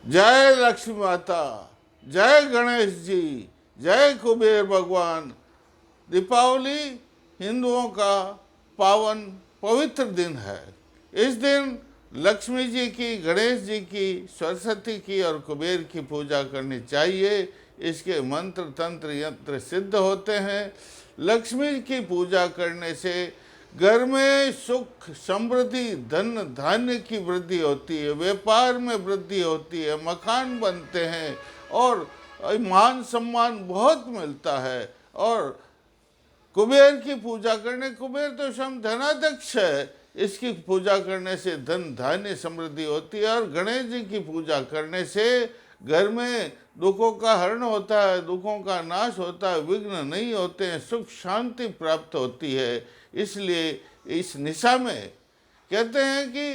जय लक्ष्मी माता, जय गणेश जी, जय कुबेर भगवान। दीपावली हिंदुओं का पावन पवित्र दिन है। इस दिन लक्ष्मी जी की, गणेश जी की, सरस्वती की और कुबेर की पूजा करनी चाहिए। इसके मंत्र तंत्र यंत्र सिद्ध होते हैं। लक्ष्मी की पूजा करने से घर में सुख समृद्धि धन धान्य की वृद्धि होती है, व्यापार में वृद्धि होती है, मकान बनते हैं और मान सम्मान बहुत मिलता है। और कुबेर की पूजा करने, कुबेर तो स्वयं धनाध्यक्ष है, इसकी पूजा करने से धन धान्य समृद्धि होती है। और गणेश जी की पूजा करने से घर में दुखों का हरण होता है, दुखों का नाश होता है, विघ्न नहीं होते हैं, सुख शांति प्राप्त होती है। इसलिए इस निशा में कहते हैं कि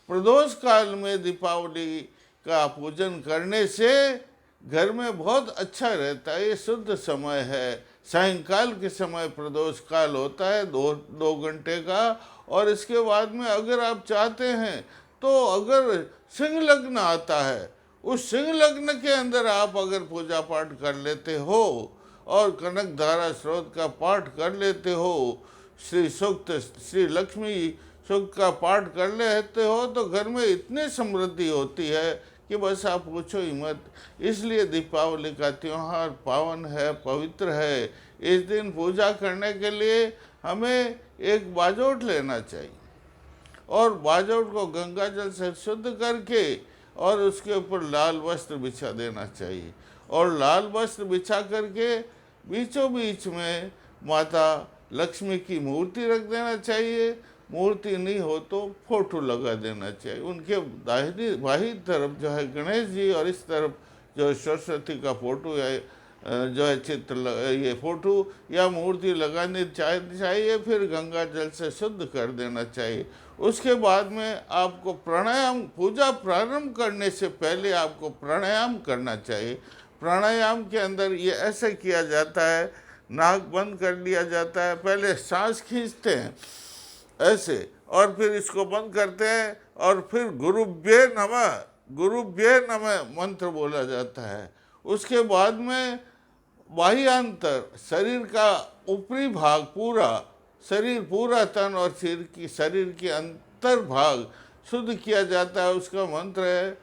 प्रदोष काल में दीपावली का पूजन करने से घर में बहुत अच्छा रहता है। ये शुद्ध समय है, सायंकाल के समय प्रदोष काल होता है, दो घंटे का। और इसके बाद में अगर आप चाहते हैं तो अगर सिंह लग्न आता है, उस सिंह लग्न के अंदर आप अगर पूजा पाठ कर लेते हो और कनक धारा स्रोत का पाठ कर लेते हो, श्री सूक्त श्री लक्ष्मी सूक्त का पाठ कर लेते हो, तो घर में इतनी समृद्धि होती है कि बस आप पूछो ही मत। इसलिए दीपावली का त्यौहार पावन है, पवित्र है। इस दिन पूजा करने के लिए हमें एक बाजोट लेना चाहिए और बाजोट को गंगा जल से शुद्ध करके और उसके ऊपर लाल वस्त्र बिछा देना चाहिए। और लाल वस्त्र बिछा करके बीचों बीच में माता लक्ष्मी की मूर्ति रख देना चाहिए। मूर्ति नहीं हो तो फोटो लगा देना चाहिए। उनके दाहिनी बाही तरफ जो है गणेश जी और इस तरफ जो है सरस्वती का फोटो या जो है चित्र ये फोटो या मूर्ति लगानी चाहिए। फिर गंगा जल से शुद्ध कर देना चाहिए। उसके बाद में आपको प्राणायाम, पूजा प्रारंभ करने से पहले आपको प्राणायाम करना चाहिए। प्राणायाम के अंदर ये ऐसे किया जाता है, नाक बंद कर लिया जाता है, पहले सांस खींचते हैं ऐसे और फिर इसको बंद करते हैं और फिर गुरुभ्ये नमः मंत्र बोला जाता है। उसके बाद में बाह्यांतर शरीर का ऊपरी भाग पूरा, शरीर पूरा तन और शरीर की अंतर भाग शुद्ध किया जाता है। उसका मंत्र है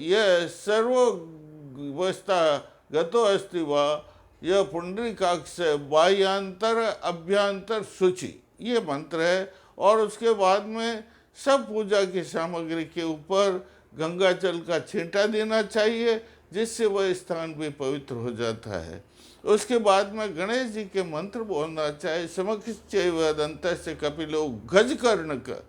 यह सर्ववस्था गतो अस्ति वा यह पुंडरीकाक्ष बाह्यांतर अभ्यंतर शुचि, ये मंत्र है। और उसके बाद में सब पूजा की सामग्री के ऊपर गंगा जल का छींटा देना चाहिए, जिससे वह स्थान भी पवित्र हो जाता है। उसके बाद में गणेश जी के मंत्र बोलना चाहिए। समक्षैवदन्तस्य कपिलो गजकर्णक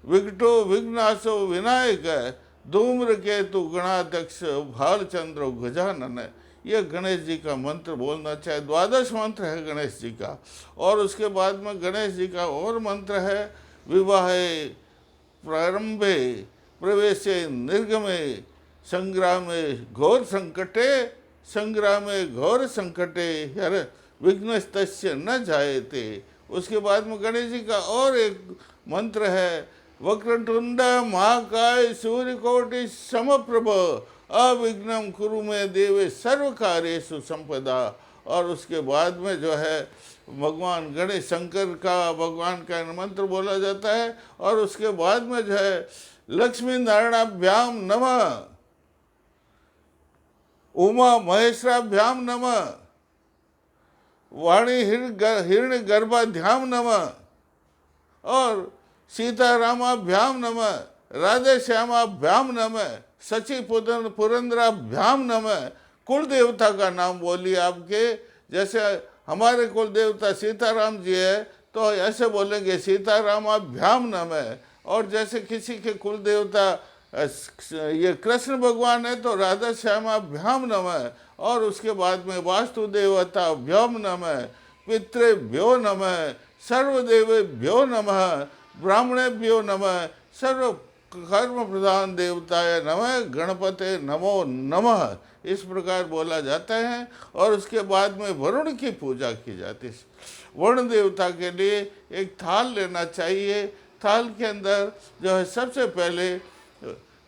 विकटो विघ्नाशो विनायक धूम्रकेतु गणाध्यक्ष भालचंद्र गजानन, यह गणेश जी का मंत्र बोलना चाहिए। द्वादश मंत्र है गणेश जी का। और उसके बाद में गणेश जी का और मंत्र है विवाहे प्रारंभे प्रवेशे निर्गमे संग्रामे घोर संकटे हर विघ्नस्तस्य न जायते। उसके बाद में गणेश जी का और एक मंत्र है वक्रतुंड महाकाय सूर्यकोटि समप्रभ अविघ्नम कुरु मे देवे सर्व कार्येषु संपदा। और उसके बाद में जो है भगवान गणेश शंकर का, भगवान का मंत्र बोला जाता है। और उसके बाद में जो है लक्ष्मी नारायणाभ्याम नमः, उमा महेश्वराभ्याम नमः, वाणी हिरण्य गर्भाध्याम नमः और सीतारामाभ्याम नमः, राधे श्यामाभ्याम नमः, सची पुरंदराभ्याम नमः। कुल देवता का नाम बोलिए आपके। जैसे हमारे कुल देवता सीताराम जी है तो ऐसे बोलेंगे सीतारामाभ्याम नमः। और जैसे किसी के कुल देवता ये कृष्ण भगवान है तो राधा श्यामाभ्याम नमः। और उसके बाद में वास्तुदेवताभ्याम नमः, पितृभ्यो नमः, सर्वदेवेभ्यो नमः, ब्राह्मणेभ्यो नमः, सर्व कर्म प्रधान देवताय नमः, गणपते नमो नमः, इस प्रकार बोला जाता है। और उसके बाद में वरुण की पूजा की जाती है। वरुण देवता के लिए एक थाल लेना चाहिए। थाल के अंदर जो है सबसे पहले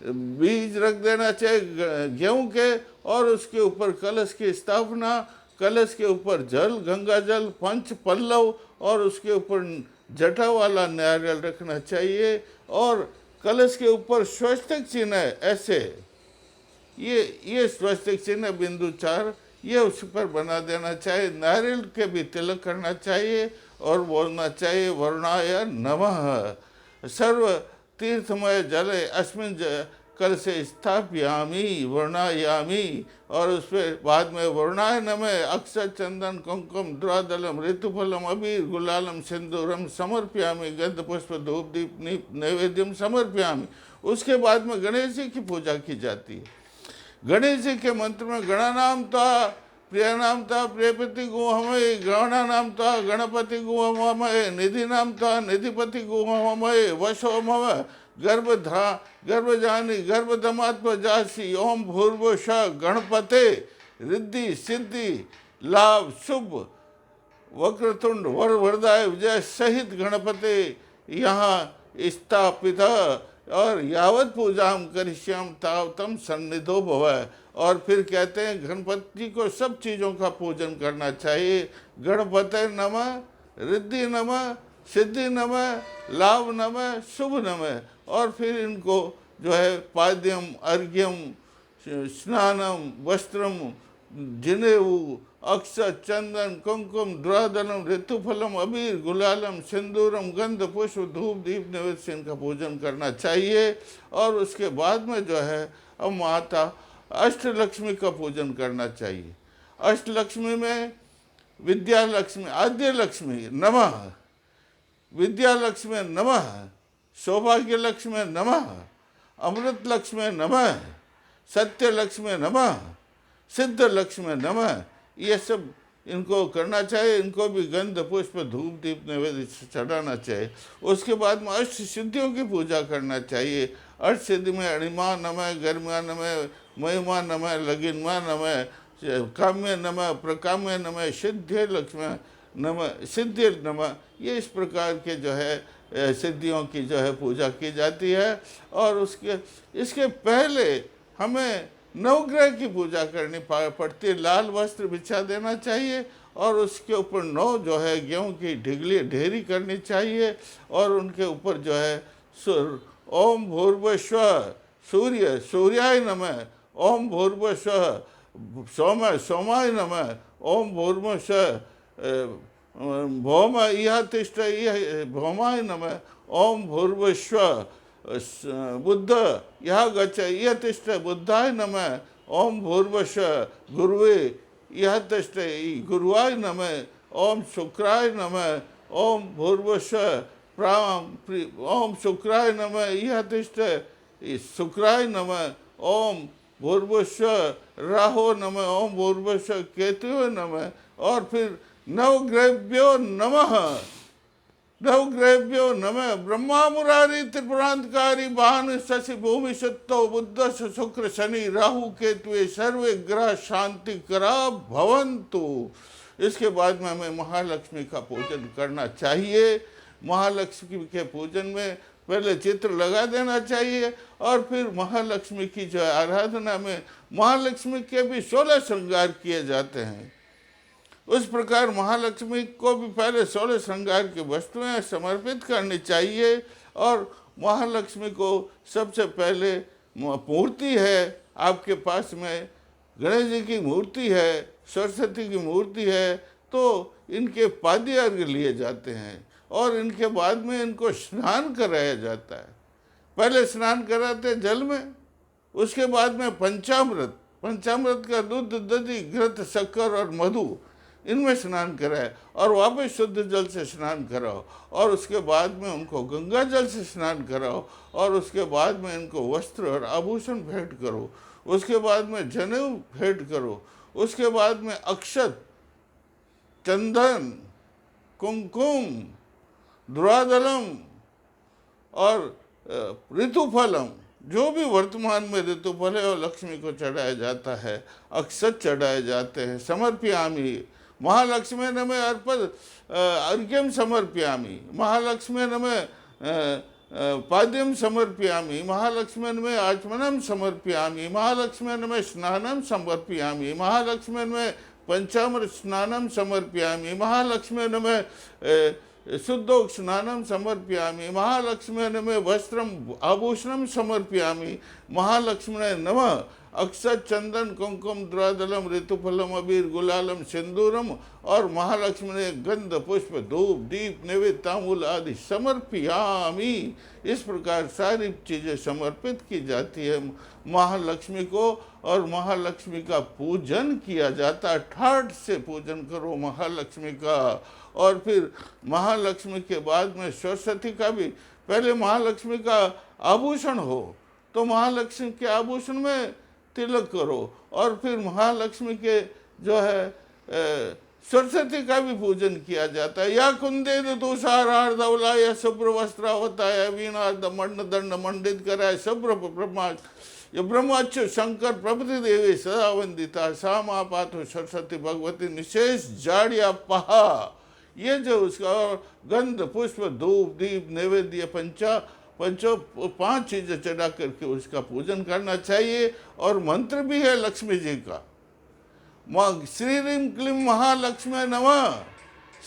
बीज रख देना चाहिए गेहूं के, और उसके ऊपर कलश की स्थापना, कलश के ऊपर जल, गंगा जल, पंच पल्लव, और उसके ऊपर जटा वाला नारियल रखना चाहिए, और कलश के ऊपर स्वस्तिक चिन्ह ऐसे, ये स्वस्तिक चिन्ह बिंदु 4 ये उस पर बना देना चाहिए। नारियल के भी तिलक करना चाहिए और बोलना चाहिए वरुणाय नमः सर्व तीर्थमय जले अस्मिन् कल से स्थापयामी वरुणायामी, और उस पर बाद में वरुणाय नमः अक्षत चंदन कुंकुम द्वादलम ऋतुफलम अबीर गुलालम सिंदूरम समर्पयामी गंध पुष्प धूप दीप नैवेद्यम समर्पयामी। उसके बाद में गणेश जी की पूजा की जाती है। गणेश जी के मंत्र में गणानाम ता प्रियनाम ता प्रियपति गो हमें, गणानाम ता गणपति गो हमें, निधि नाम ता निधिपति गो हमें, वशो मम गर्भजानी गर्भदमात्म जासी, ओम भूर्भुव श गणपते रिद्धि सिद्धि लाभ शुभ वक्रतुंड वर वरदाय विजय सहित गणपते यहाँ स्थापित, और यावत पूजाम करिष्याम तावतम सन्निधो भव। और फिर कहते हैं गणपति को सब चीज़ों का पूजन करना चाहिए। गणपते नमः, रिद्धि नमः, सिद्धि नमः, लाभ नमः, शुभ नमः। और फिर इनको जो है पाद्यम अर्घ्यम स्नानम वस्त्रम जिनेऊ अक्षत चंदन कुंकुम द्वादलम ऋतुफलम अबीर गुलालम सिंदूरम गंध पुष्प धूप दीप नैवेद्य से इनका पूजन करना चाहिए। और उसके बाद में जो है अब माता अष्टलक्ष्मी का पूजन करना चाहिए। अष्टलक्ष्मी में विद्या लक्ष्मी, आद्य लक्ष्मी नमः, विद्या लक्ष्मी नमः, सौभाग्य लक्ष्मी नमः, अमृत लक्ष्मी नमः, सत्य लक्ष्मी नमः, सिद्ध लक्ष्मी नमः। ये सब इनको करना चाहिए। इनको भी गंध पुष्प धूप दीप नैवेद्य चढ़ाना चाहिए। उसके बाद में अष्ट सिद्धियों की पूजा करना चाहिए। अष्ट सिद्धि में अणिमा नमः, गर्मा नमः, महिमा नमः, लगिन्मा नमः, काम्य नमः, प्रकाम्य नमः, सिद्धि लक्ष्मी नमः, सिद्धि नमः। ये इस प्रकार के जो है सिद्धियों की जो है पूजा की जाती है। और इसके पहले हमें नवग्रह की पूजा करनी पड़ती है। लाल वस्त्र बिछा देना चाहिए और उसके ऊपर 9 जो है गेहूं की ढेरी करनी चाहिए, और उनके ऊपर जो है ओम भूर्भुवस्व सूर्य सूर्याय नमः, ओम भूर्भुवस्व सोमाय नमः, ओम भूर्भुवस्व भौम इह तिष्ठ भौमाय नमः, ओम भूर्भुवस्व बुद्ध यह गच्छ यह तिष्ठ बुद्धाय नमः, ओम भूर्भुवस्व गुरुवे यह तिष्ठ गुरुवाय नमः, ओम शुक्राय नमः, ओम भूर्भुवस्व ओम शुक्राय नमः यह तिष्ठ शुक्राय नमः, ओम भूर्भुवस्व राहो नमः, ओम भूर्भुवस्व केतुवे नमः। और फिर नवग्रहेभ्यो नमः, नवग्रहेभ्यो नमः, ब्रह्मा मुरारी त्रिपुरांतकारी भानु शशि भूमि सत्तो बुद्ध शुक्र शनि राहु केतुए सर्वे ग्रह शांति करा भवंतु। इसके बाद में हमें महालक्ष्मी का पूजन करना चाहिए। महालक्ष्मी के पूजन में पहले चित्र लगा देना चाहिए, और फिर महालक्ष्मी की जो आराधना में महालक्ष्मी के भी 16 श्रृंगार किए जाते हैं। उस प्रकार महालक्ष्मी को भी पहले 16 श्रृंगार की वस्तुएं समर्पित करनी चाहिए। और महालक्ष्मी को सबसे पहले मूर्ति है आपके पास में, गणेश जी की मूर्ति है, सरस्वती की मूर्ति है, तो इनके पाद्य अर्घ्य लिए जाते हैं और इनके बाद में इनको स्नान कराया जाता है। पहले स्नान कराते जल में, उसके बाद में पंचामृत का दूध दधी घृत शक्कर और मधु इनमें स्नान कराए, और वापस शुद्ध जल से स्नान कराओ, और उसके बाद में उनको गंगा जल से स्नान कराओ, और उसके बाद में इनको वस्त्र और आभूषण भेंट करो, उसके बाद में जनेऊ भेंट करो, उसके बाद में अक्षत चंदन कुमकुम द्वादलम और ऋतुफलम, जो भी वर्तमान में ऋतुफल है और लक्ष्मी को चढ़ाया जाता है, अक्षत चढ़ाए जाते हैं। समर्पयामी महालक्ष्मी नमः अर्घ्यम समर्पयामी, महालक्ष्मी नमः पाद्यम समर्पयामि, महालक्ष्म्यन्मे आचमनम समर्पयामि, महालक्ष्म्यन्मे स्नानम समर्पयामि, महालक्ष्म्यन्मे पंचामृत स्नानम समर्पयामि, महालक्ष्म्यन्मे शुद्धोक स्नानम समर्पयामि, महालक्ष्म्यन्मे वस्त्रम आभूषणम समर्पयामि, महालक्ष्मणे नमः अक्षत चंदन कुंकुम द्वादलम ऋतुफलम अबीर गुलालम सिंदूरम और महालक्ष्मी ने गंध पुष्प धूप दीप नैवेद्य तांबूल आदि समर्पयामि। इस प्रकार सारी चीज़ें समर्पित की जाती है महालक्ष्मी को और महालक्ष्मी का पूजन किया जाता है। ठाठ से पूजन करो महालक्ष्मी का। और फिर महालक्ष्मी के बाद में सरस्वती का भी, पहले महालक्ष्मी का आभूषण हो तो महालक्ष्मी के आभूषण में तिलक करो और फिर महालक्ष्मी के जो है सरस्वती का भी पूजन किया जाता है। या कुंदे तुषार धवला या शुभ्र वस्त्र होता है वीणा मंड दंड मंडित कराए शुभ्र ब्रह्मा ये ब्रह्माच्यु शंकर प्रभृति देवी सदा वंदिता सा माँ पाथो सरस्वती भगवती निशेष जाड़िया पहा। ये जो उसका गंध पुष्प धूप दीप नैवेद्य पंचों 5 चीजें चढ़ा करके उसका पूजन करना चाहिए। और मंत्र भी है लक्ष्मी जी का, श्री रीम क्लीम महालक्ष्मी नमः।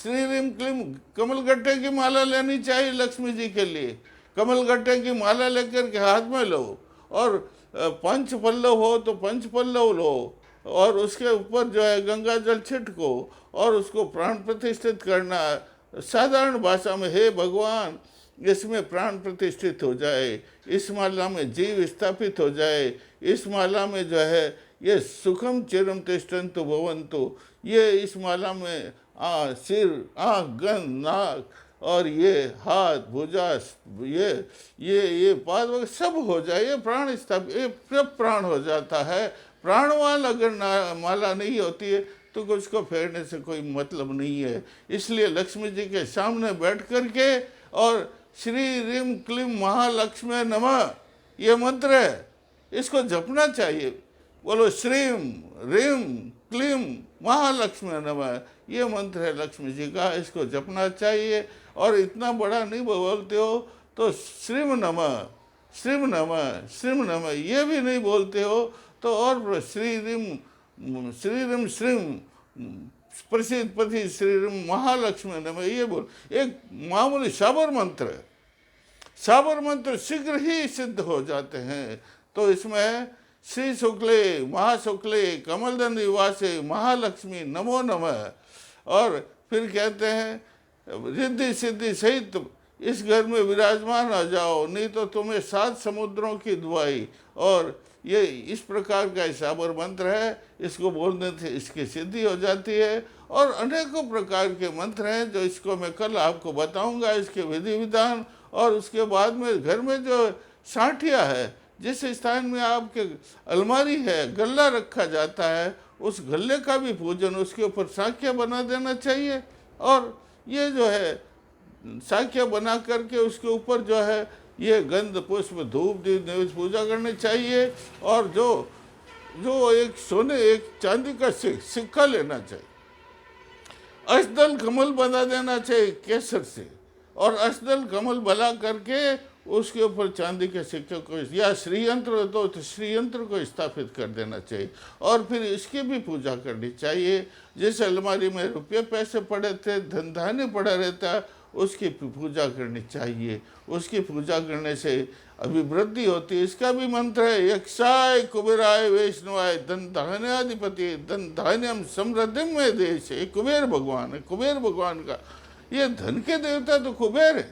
श्री रीम क्लीम कमलगट्टे की माला लेनी चाहिए लक्ष्मी जी के लिए। कमलगट्टे की माला लेकर के हाथ में लो और पंच पल्लव हो तो पंच पल्लव लो और उसके ऊपर जो है गंगा जल छिटको और उसको प्राण प्रतिष्ठित करना। साधारण भाषा में हे भगवान इसमें प्राण प्रतिष्ठित हो जाए, इस माला में जीव स्थापित हो जाए, इस माला में जो है ये सुखम चिरम तिष्ठन्तु भवन्तु, ये इस माला में सिर आँख गन नाक और ये हाथ भुजा ये पाद वगैरह सब हो जाए, ये प्राण स्थापित, ये सब प्राण हो जाता है। प्राणवान अगर माला नहीं होती है तो उसको फेरने से कोई मतलब नहीं है। इसलिए लक्ष्मी जी के सामने बैठ करके और श्री रीम क्लीम महालक्ष्मी नमः ये मंत्र है, इसको जपना चाहिए। बोलो श्रीम रीम क्लीम महालक्ष्मी नमः, ये मंत्र है लक्ष्मी जी का, इसको जपना चाहिए। और इतना बड़ा नहीं बोलते हो तो श्रीम नमः श्रीम नमः श्रीम नमः ये भी नहीं बोलते हो तो और श्री रीम श्रीम प्रसिद्ध पति श्री रीम महालक्ष्मी नमः ये बोल। एक मामूली साबर मंत्र है, साबर मंत्र शीघ्र ही सिद्ध हो जाते हैं। तो इसमें श्री शुक्ले महाशुक्ले कमलदंड निवासे महालक्ष्मी नमो नमः। और फिर कहते हैं रिद्धि सिद्धि सहित इस घर में विराजमान आ जाओ, नहीं तो तुम्हें 7 समुद्रों की दुआई। और ये इस प्रकार का साबर मंत्र है, इसको बोलने से इसकी सिद्धि हो जाती है। और अनेकों प्रकार के मंत्र हैं जो इसको मैं कल आपको बताऊंगा, इसके विधि विधान। और उसके बाद में घर में जो साठिया है, जिस स्थान में आपके अलमारी है, गल्ला रखा जाता है, उस गल्ले का भी पूजन, उसके ऊपर साखिया बना देना चाहिए। और ये जो है साखिया बना करके उसके ऊपर जो है ये गंध पुष्प धूप दीप नैवेद्य पूजा करनी चाहिए। और जो एक चांदी का सिक्का लेना चाहिए, अष्टदल कमल बना देना चाहिए केसर से, और अष्टदल कमल बना करके उसके ऊपर चांदी के सिक्के को या श्रीयंत्र तो श्रीयंत्र को स्थापित कर देना चाहिए। और फिर इसकी भी पूजा करनी चाहिए। जिस अलमारी में रुपये पैसे पड़े थे, धन धान्य पड़ा रहता है, उसकी पूजा करनी चाहिए। उसकी पूजा करने से अभिवृद्धि होती है। इसका भी मंत्र है यक्षाय कुबेराय वैष्णवाय धन धान्याधिपति धन धान्यम समृद्धिम में देश। कुबेर भगवान है, कुबेर भगवान का ये धन के देवता तो कुबेर है,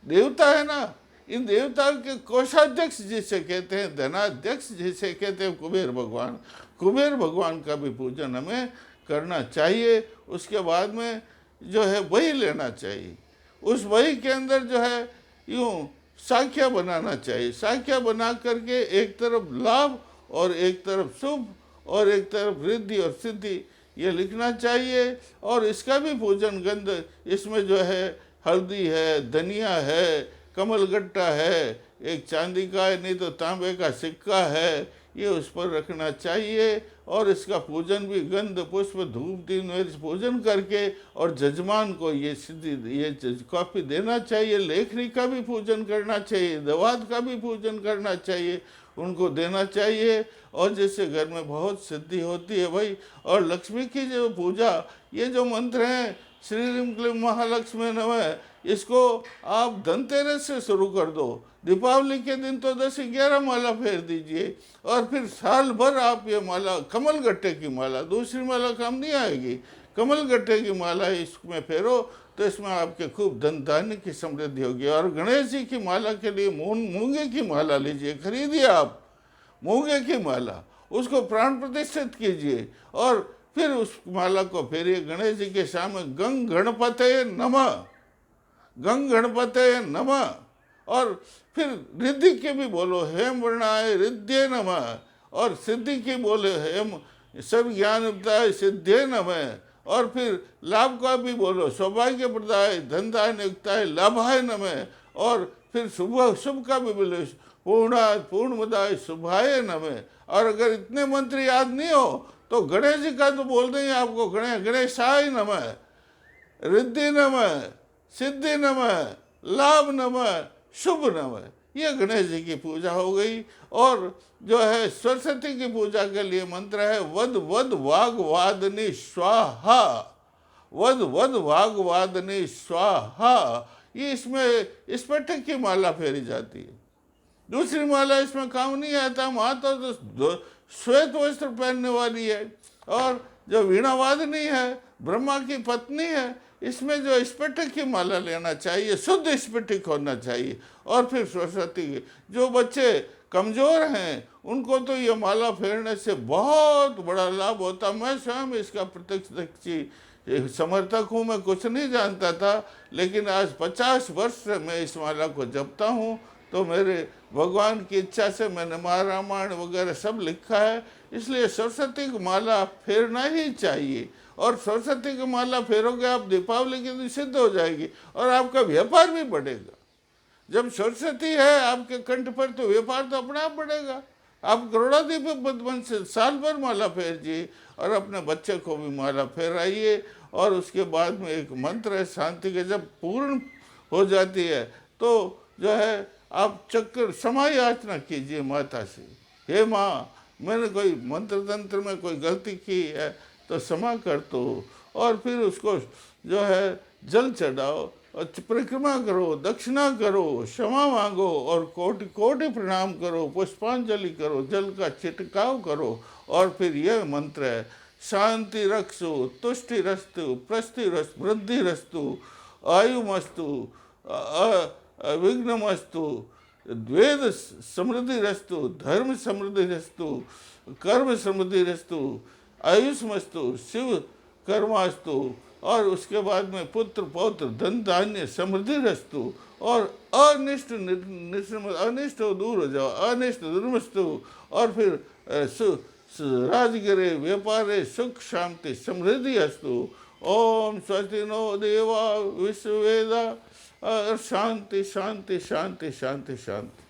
देवता है ना। इन देवताओं के कोषाध्यक्ष जिसे कहते हैं, धनाध्यक्ष जिसे कहते हैं कुबेर भगवान, कुबेर भगवान का भी पूजन हमें करना चाहिए। उसके बाद में जो है वही लेना चाहिए, उस वही के अंदर जो है यूँ साखिया बनाना चाहिए। साखिया बना करके एक तरफ लाभ और एक तरफ शुभ और एक तरफ वृद्धि और सिद्धि ये लिखना चाहिए। और इसका भी पूजन गंध, इसमें जो है हल्दी है, धनिया है, कमलगट्टा है, एक चांदी का है नहीं तो तांबे का सिक्का है, ये उस पर रखना चाहिए और इसका पूजन भी गंध पुष्प धूप 3 मिर्च पूजन करके और जजमान को ये सिद्धि ये कॉपी देना चाहिए। लेखनी का भी पूजन करना चाहिए, दवात का भी पूजन करना चाहिए, उनको देना चाहिए। और जिससे घर में बहुत सिद्धि होती है भाई। और लक्ष्मी की जो पूजा, ये जो मंत्र हैं श्री ह्रीं क्लीं महालक्ष्मी नमः, इसको आप धनतेरस से शुरू कर दो। दीपावली के दिन तो 10-11 माला फेर दीजिए और फिर साल भर आप ये माला, कमल गट्टे की माला, दूसरी माला काम नहीं आएगी, कमल गट्टे की माला इसमें फेरो तो इसमें आपके खूब धन धान्य की समृद्धि होगी। और गणेश जी की माला के लिए मूंगे की माला लीजिए, खरीदिए आप मूंगे की माला, उसको प्राण प्रतिष्ठित कीजिए और फिर उस माला को फेरिए गणेश जी के सामने। गंग गणपते नमः, गंग गणपते नमः। और फिर रिद्धि के भी बोलो, हेम वर्णाय रिद्धे नमः। और सिद्धि की बोले, हेम सब ज्ञान युक्ताय सिद्धे नमः। और फिर लाभ का भी बोलो, सौभाग्य प्रदाय धनधान्य युक्ताय लाभाय नमः। और फिर शुभ का भी बोलो, पूर्णात् पूर्णमदाय शुभाय नमः। और अगर इतने मंत्र याद नहीं हो तो गणेश जी का तो बोल देंगे आपको, गणेशाय नमः, रिद्धि नमः, सिद्धि नमः, लाभ नमः, शुभ नमः। ये गणेश जी की पूजा हो गई। और जो है सरस्वती की पूजा के लिए मंत्र है वद वद वाग्वादिनी स्वाहा, वद वद वाग्वादिनी स्वाहा। ये इसमें स्फटिक की माला फेरी जाती है, दूसरी माला इसमें काम नहीं आता। माता तो श्वेत वस्त्र पहनने वाली है और जो वीणावादिनी है ब्रह्मा की पत्नी है, इसमें जो स्फटिक की माला लेना चाहिए, शुद्ध स्फटिक होना चाहिए। और फिर सरस्वती के जो बच्चे कमज़ोर हैं उनको तो ये माला फेरने से बहुत बड़ा लाभ होता। मैं स्वयं इसका प्रत्यक्ष समर्थक हूँ, मैं कुछ नहीं जानता था, लेकिन आज 50 वर्ष से मैं इस माला को जपता हूँ। तो मेरे भगवान की इच्छा से मैंने महारामायण वगैरह सब लिखा है, इसलिए सरस्वती की माला फेरना ही चाहिए। और सरस्वती की माला फेरोगे आप, दीपावली के दिन सिद्ध हो जाएगी और आपका व्यापार भी बढ़ेगा। जब सरस्वती है आपके कंठ पर तो व्यापार तो अपने आप बढ़ेगा। आप करोड़ाधिपति से साल भर माला फेरिए और अपने बच्चे को भी माला फेराइए। और उसके बाद में एक मंत्र है शांति के, जब पूर्ण हो जाती है तो जो है आप चक्कर समय याचना कीजिए माता से, हे माँ मैंने कोई मंत्र तंत्र में कोई गलती की है तो क्षमा कर दो। और फिर उसको जो है जल चढ़ाओ और परिक्रमा करो, दक्षिणा करो, क्षमा मांगो और कोटि कोटि प्रणाम करो, पुष्पांजलि करो, जल का छिटकाव करो। और फिर यह मंत्र है शांति रक्षु, तुष्टि रस्तु, प्रस्ति रस्तु, वृद्धि रस्तु, आयुमस्तु, विघ्नमस्तु, वेद समृद्धि रस्तु, धर्म समृद्धि रस्तु, कर्म समृद्धि रस्तु, आयुष्मस्तु, शिव कर्मास्तु। और उसके बाद में पुत्र पौत्र धन धान्य समृद्धि रस्तु। और अनिष्ट अनिष्ट दूर हो जाओ, अनिष्ट दुर्मस्तु। और फिर राजगिरे व्यापारे सुख शांति समृद्धि अस्तु। ओम स्वस्ति नो देवा विश्ववेदा। शांति शांति शांति शांति शांति।